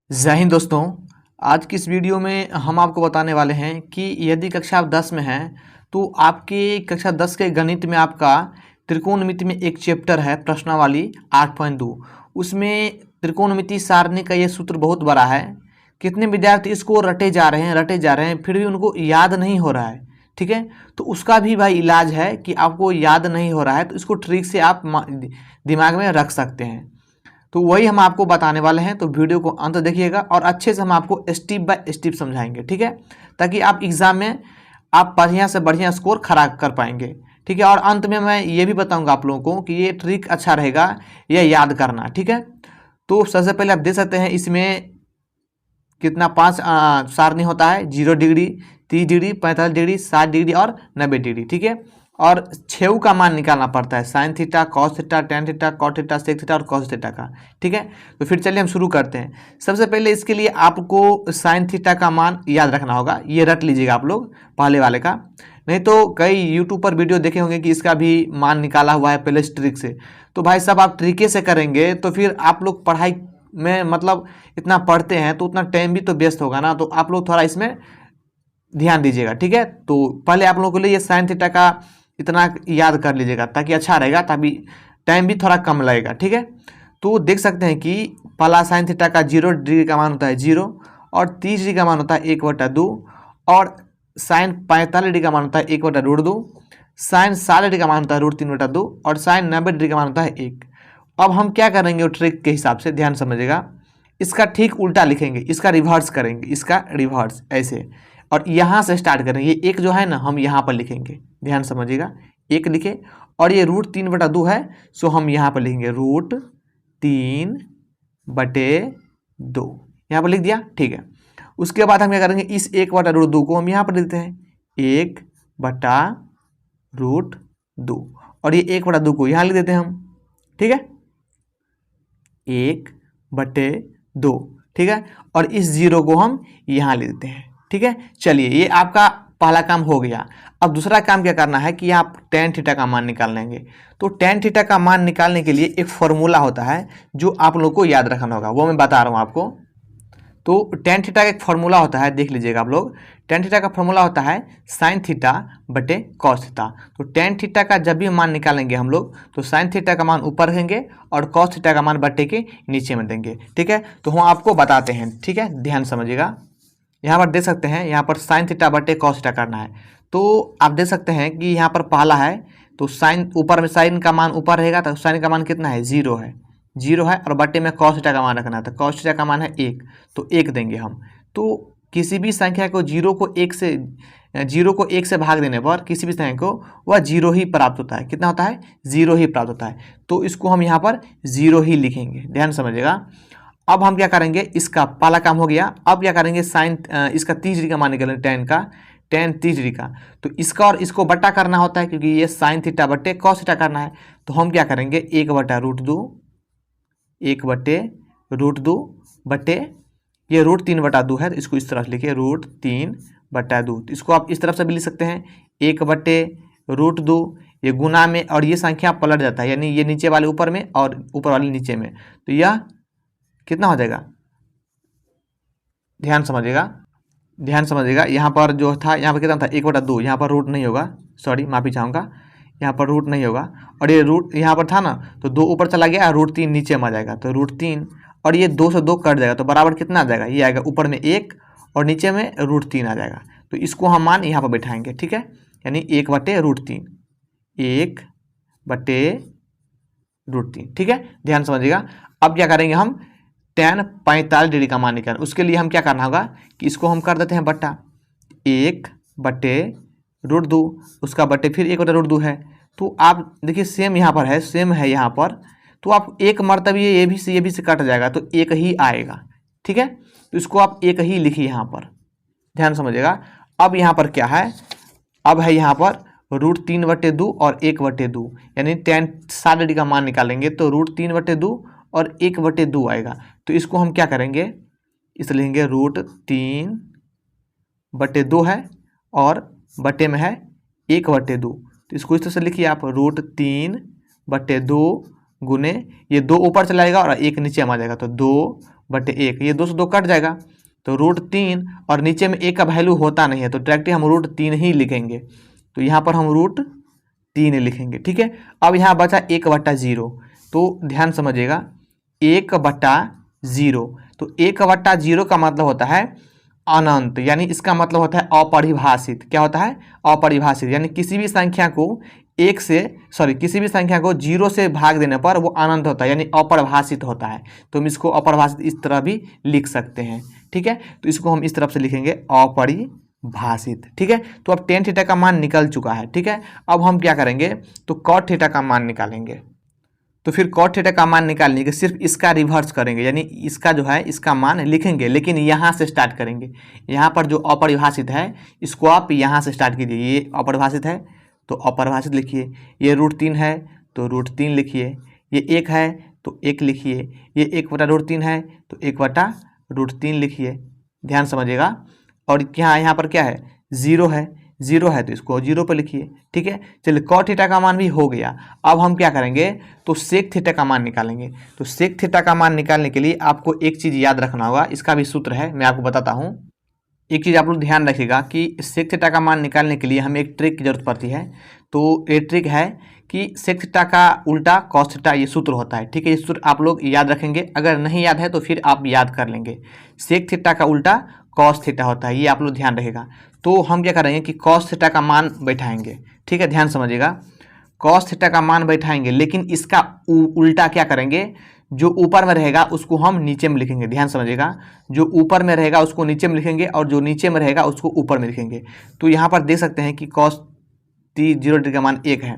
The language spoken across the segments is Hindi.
जय हिंद दोस्तों। आज की इस वीडियो में हम आपको बताने वाले हैं कि यदि कक्षा आप 10 में हैं तो आपके कक्षा 10 के गणित में आपका त्रिकोणमिति में एक चैप्टर है प्रश्नावली 8.2। उसमें त्रिकोणमिति सारणी का ये सूत्र बहुत बड़ा है। कितने विद्यार्थी इसको रटे जा रहे हैं फिर भी उनको याद नहीं हो रहा है। ठीक है, तो उसका भी भाई इलाज है कि आपको याद नहीं हो रहा है तो इसको ट्रिक से आप दिमाग में रख सकते हैं। तो वही हम आपको बताने वाले हैं, तो वीडियो को अंत देखिएगा और अच्छे से हम आपको स्टेप बाय स्टेप समझाएंगे। ठीक है, ताकि आप एग्जाम में आप बढ़िया से बढ़िया स्कोर खड़ा कर पाएंगे। ठीक है, और अंत में मैं ये भी बताऊंगा आप लोगों को कि ये ट्रिक अच्छा रहेगा ये याद करना। ठीक है, तो सबसे पहले आप देख सकते हैं इसमें कितना 5 सारणी होता है। 0 डिग्री, 30 डिग्री, 45 डिग्री, 60 डिग्री और 90 डिग्री। ठीक है, और छेऊ का मान निकालना पड़ता है, sine theta, cos theta, tan theta, cot theta, sec theta और कॉस थीटा का। ठीक है, तो फिर चलिए हम शुरू करते हैं। सबसे पहले इसके लिए आपको साइन थीटा का मान याद रखना होगा, ये रट लीजिएगा आप लोग पहले वाले का। नहीं तो कई यूट्यूब पर वीडियो देखे होंगे कि इसका भी मान निकाला हुआ है पहले ट्रिक से। तो भाई साहब आप ट्रिके से करेंगे तो फिर आप लोग पढ़ाई में मतलब इतना पढ़ते हैं तो उतना टाइम भी तो वेस्ट होगा ना, तो आप लोग थोड़ा इसमें ध्यान दीजिएगा। ठीक है, तो पहले आप लोगों के लिए ये साइन थीटा का इतना याद कर लीजिएगा ताकि अच्छा रहेगा, ताकि टाइम भी थोड़ा कम लगेगा। ठीक है, तो देख सकते हैं कि पहला साइन थीटा का 0 डिग्री का मान होता है 0 और 30 डिग्री का मान होता है 1/2 और साइन 45 डिग्री का मान होता है 1/√2, साइन 60 डिग्री का मान होता है √3/2 और साइन 90 डिग्री का मान होता है 1। अब हम क्या करेंगे वो ट्रिक के हिसाब से ध्यान समझिएगा, इसका ठीक उल्टा लिखेंगे, इसका रिवर्स करेंगे, इसका रिवर्स ऐसे, और यहाँ से स्टार्ट करेंगे। ये एक जो है ना हम यहाँ पर लिखेंगे, ध्यान समझिएगा, एक लिखे और ये √3/2 है, सो हम यहाँ पर लिखेंगे √3/2 यहाँ पर लिख दिया। ठीक है, उसके बाद हम क्या करेंगे, इस 1/√2 को हम यहाँ पर लिखते हैं 1/√2 और ये 1/2 को यहाँ लिख देते हैं हम। ठीक है, 1/2। ठीक है, और इस 0 को हम यहाँ ले देते हैं। ठीक है, चलिए ये आपका पहला काम हो गया। अब दूसरा काम क्या करना है कि आप टेन थीटा का मान निकाल लेंगे। तो टेन थीटा का मान निकालने के लिए एक फॉर्मूला होता है जो आप लोग को याद रखना होगा, वो मैं बता रहा हूँ आपको। तो टेन थीटा का एक फॉर्मूला होता है, देख लीजिएगा आप लोग। टेन थीटा का फॉर्मूला होता है साइन थीटा बटे कॉस थीटा। तो टेन थीटा का जब भी मान निकालेंगे हम लोग तो साइन थीटा का मान ऊपर रखेंगे और कॉस थीटा का मान बटे के नीचे में देंगे। ठीक है, तो हम आपको बताते हैं। ठीक है, ध्यान समझिएगा, यहाँ पर देख सकते हैं, यहाँ पर साइन थीटा बटे कॉस थीटा करना है। तो आप देख सकते हैं कि यहाँ पर पहला है तो साइन ऊपर में, साइन का मान ऊपर रहेगा तो साइन का मान कितना है 0 है, 0 है और बटे में कॉस थीटा का मान रखना है, तो कॉस थीटा का मान है 1, तो 1 देंगे हम। तो किसी भी संख्या को 0 को 1 से भाग देने पर किसी भी संख्या को वह 0 ही प्राप्त होता है। कितना होता है 0 ही प्राप्त होता है, तो इसको हम यहाँ पर 0 ही लिखेंगे, ध्यान समझिएगा। अब हम क्या करेंगे, इसका पहला काम हो गया। अब क्या करेंगे, साइन इसका 30 डिग्री का मान निकालेंगे, टेन का, टेन 30 डिग्री का, तो इसका और इसको बट्टा करना होता है क्योंकि ये साइन थीटा बटे कॉस थीटा करना है। तो हम क्या करेंगे 1/√2, 1/√2 बटे ये √3/2 है तो इसको इस तरह से लिखिए √3/2। तो इसको आप इस तरफ से भी लिख सकते हैं 1/√2, ये गुना में और ये संख्या पलट जाता है, यानी ये नीचे वाले ऊपर में और ऊपर वाले नीचे में, तो यह कितना हो जाएगा, ध्यान समझिएगा, ध्यान समझिएगा। यहाँ पर जो था, यहाँ पर कितना था 1/2, यहाँ पर रूट नहीं होगा, सॉरी माफ़ी चाहूँगा, यहाँ पर रूट नहीं होगा और ये रूट यहाँ पर था ना तो 2 ऊपर चला गया, √3 नीचे में आ जाएगा, तो √3 और ये 2 से 2 कट जाएगा तो बराबर कितना आ जाएगा, ये आएगा ऊपर में 1 और नीचे में √3 आ जाएगा। तो इसको हम मान यहाँ पर बैठाएंगे। ठीक है, यानी 1/√3, 1/√3। ठीक है, ध्यान समझिएगा। अब क्या करेंगे हम, tan 45 डिग्री का मान निकालें। उसके लिए हम क्या करना होगा कि इसको हम कर देते हैं बट्टा 1/√2, उसका बटे फिर 1/√2 है। तो आप देखिए सेम यहाँ पर है, सेम है यहाँ पर, तो आप एक मरतब ये भी से कट जाएगा तो 1 ही आएगा। ठीक है, तो इसको आप 1 ही लिखिए यहाँ पर, ध्यान समझिएगा। अब यहाँ पर क्या है, अब है यहाँ पर √3/2 और 1/2, यानी tan 60 डिग्री का मान निकालेंगे तो √3/2 और 1/2 आएगा। तो इसको हम क्या करेंगे, इस लिखेंगे √3/2 है और बटे में है 1/2, तो इसको इस तरह से लिखिए आप √3/2 गुने ये 2 ऊपर चला जाएगा और 1 नीचे आ जाएगा, तो 1, ये 2 से 2 कट जाएगा तो √3, और नीचे में a का वैल्यू होता नहीं है तो डायरेक्टली हम √3 ही लिखेंगे। तो यहाँ पर हम √3 लिखेंगे, ठीक है। अब यहाँ बचा 1/0, तो ध्यान समझिएगा 1/0, तो 1/0 का मतलब होता है अनंत, यानी इसका मतलब होता है अपरिभाषित। क्या होता है? अपरिभाषित, यानी किसी भी संख्या को किसी भी संख्या को 0 से भाग देने पर वो अनंत होता है, यानी अपरिभाषित होता है। तो हम इसको अपरिभाषित इस तरह भी लिख सकते हैं, ठीक है। तो इसको हम इस तरफ से लिखेंगे अपरिभाषित, ठीक है। तो अब tan थीटा का मान निकल चुका है, ठीक है। अब हम क्या करेंगे, तो cot थीटा का मान निकालेंगे। तो फिर cot थीटा का मान निकालने के सिर्फ इसका रिवर्स करेंगे, यानी इसका जो है इसका मान लिखेंगे, लेकिन यहाँ से स्टार्ट करेंगे। यहाँ पर जो अपरिभाषित है इसको आप यहाँ से स्टार्ट कीजिए। ये अपरिभाषित है तो अपरिभाषित लिखिए, ये √3 है तो √3 लिखिए, ये 1 है तो 1 लिखिए, ये 1/√3 है तो 1/√3 लिखिए। ध्यान समझिएगा। और यहाँ पर क्या है, 0 है तो इसको 0 पर लिखिए, ठीक है। चलिए cot थीटा का मान भी हो गया। अब हम क्या करेंगे, तो sec थीटा का मान निकालेंगे। तो sec थीटा का मान निकालने के लिए आपको एक चीज़ याद रखना होगा, इसका भी सूत्र है, मैं आपको बताता हूँ। एक चीज़ आप लोग ध्यान रखिएगा कि sec थीटा का मान निकालने के लिए हमें एक ट्रिक की जरूरत पड़ती है। तो ये ट्रिक है कि sec थीटा का उल्टा cos थीटा, ये सूत्र होता है, ठीक है। ये सूत्र आप लोग याद रखेंगे, अगर नहीं याद है तो फिर आप याद कर लेंगे। sec थीटा का उल्टा cos थीटा होता है, ये आप लोग ध्यान रखेगा। तो हम क्या करेंगे कि cos थीटा का मान बैठाएंगे, ठीक है। ध्यान समझिएगा, cos थीटा का मान बैठाएंगे, लेकिन इसका उल्टा क्या करेंगे, जो ऊपर में रहेगा उसको हम नीचे में लिखेंगे। ध्यान समझिएगा, जो ऊपर में रहेगा उसको नीचे में लिखेंगे और जो नीचे में रहेगा उसको ऊपर में लिखेंगे। तो यहाँ पर देख सकते हैं कि cos 0 का मान 1 है,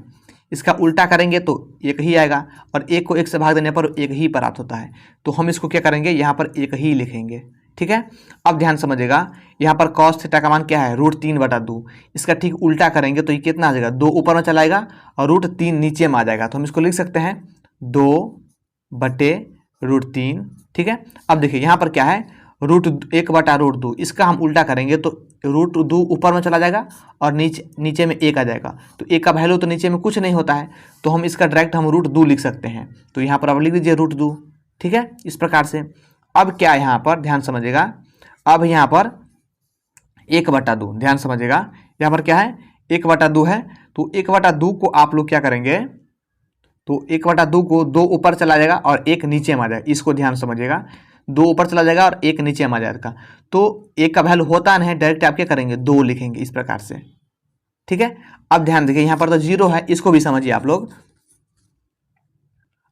इसका उल्टा करेंगे तो 1 ही आएगा, और 1 को 1 से भाग देने पर 1 ही प्राप्त होता है। तो हम इसको क्या करेंगे, यहाँ पर 1 ही लिखेंगे, ठीक है। अब ध्यान समझिएगा, यहाँ पर cos थीटा का मान क्या है, √3/2। इसका ठीक उल्टा करेंगे तो ये कितना आ जाएगा, 2 ऊपर में चला आएगा और √3 नीचे में आ जाएगा। तो हम इसको लिख सकते हैं 2/√3, ठीक है। अब देखिए यहाँ पर क्या है, √1/√2, इसका हम उल्टा करेंगे तो √2 ऊपर में चला जाएगा और नीचे में 1 आ जाएगा। तो 1 का वैल्यू तो नीचे में कुछ नहीं होता है, तो हम इसका डायरेक्ट हम √2 लिख सकते हैं। तो यहाँ पर आप लिख दीजिए √2, ठीक है, इस प्रकार से। अब क्या है यहाँ पर, ध्यान समझिएगा, अब यहाँ पर 1/2, ध्यान समझिएगा, यहाँ पर क्या है 1/2 है। तो 1/2 को आप लोग क्या करेंगे, तो 1/2 को 2 ऊपर चला जाएगा और 1 नीचे में आ जाएगा। इसको ध्यान समझिएगा, 2 ऊपर चला जाएगा और 1 नीचे में आ जाएगा। तो 1 का वैल्यू होता नहीं, डायरेक्ट आप क्या करेंगे 2 लिखेंगे, इस प्रकार से, ठीक है। अब ध्यान देखिए, यहाँ पर तो 0 है, इसको भी समझिए आप लोग।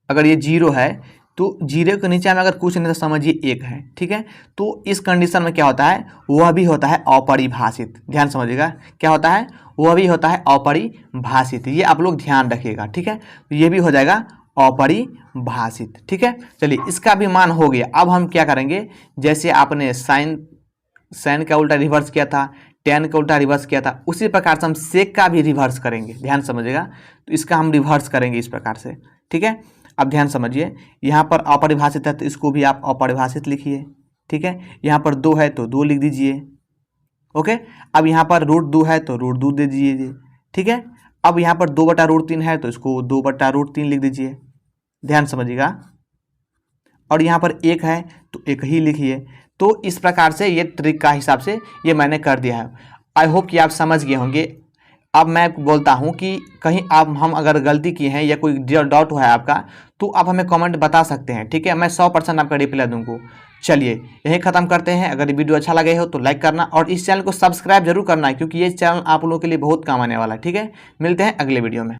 अगर ये 0 है तो 0 के नीचे में अगर कुछ नहीं तो समझिए 1 है, ठीक है। तो इस कंडीशन में क्या होता है, वह भी होता है अपरिभाषित। ध्यान समझिएगा, क्या होता है, वह भी होता है अपरिभाषित। ये आप लोग ध्यान रखिएगा, ठीक है। तो ये भी हो जाएगा अपरिभाषित, ठीक है। चलिए इसका भी मान हो गया। अब हम क्या करेंगे, जैसे आपने साइन का उल्टा रिवर्स किया था, tan का उल्टा रिवर्स किया था, उसी प्रकार से हम सेक का भी रिवर्स करेंगे। ध्यान समझिएगा, तो इसका हम रिवर्स करेंगे इस प्रकार से, ठीक है। अब ध्यान समझिए, यहाँ पर अपरिभाषित है तो इसको भी आप अपरिभाषित लिखिए, ठीक है। यहाँ पर 2 है तो 2 लिख दीजिए, ओके। अब यहाँ पर √2 है तो √2 दे दीजिए, ठीक है। अब यहाँ पर 2/√3 है तो इसको 2/√3 लिख दीजिए, ध्यान समझिएगा। और यहाँ पर 1 है तो 1 ही लिखिए। तो इस प्रकार से ये ट्रिक का हिसाब से ये मैंने कर दिया है। आई होप कि आप समझ गए होंगे। अब मैं बोलता हूँ कि कहीं आप हम अगर गलती की हैं या कोई डाउट हुआ है आपका, तो आप हमें कमेंट बता सकते हैं, ठीक है। मैं 100% आपका रिप्लाई दूंगा। चलिए यहीं ख़त्म करते हैं। अगर ये वीडियो अच्छा लगे हो तो लाइक करना और इस चैनल को सब्सक्राइब जरूर करना है, क्योंकि ये चैनल आप लोगों के लिए बहुत काम आने वाला है, ठीक है। मिलते हैं अगले वीडियो में।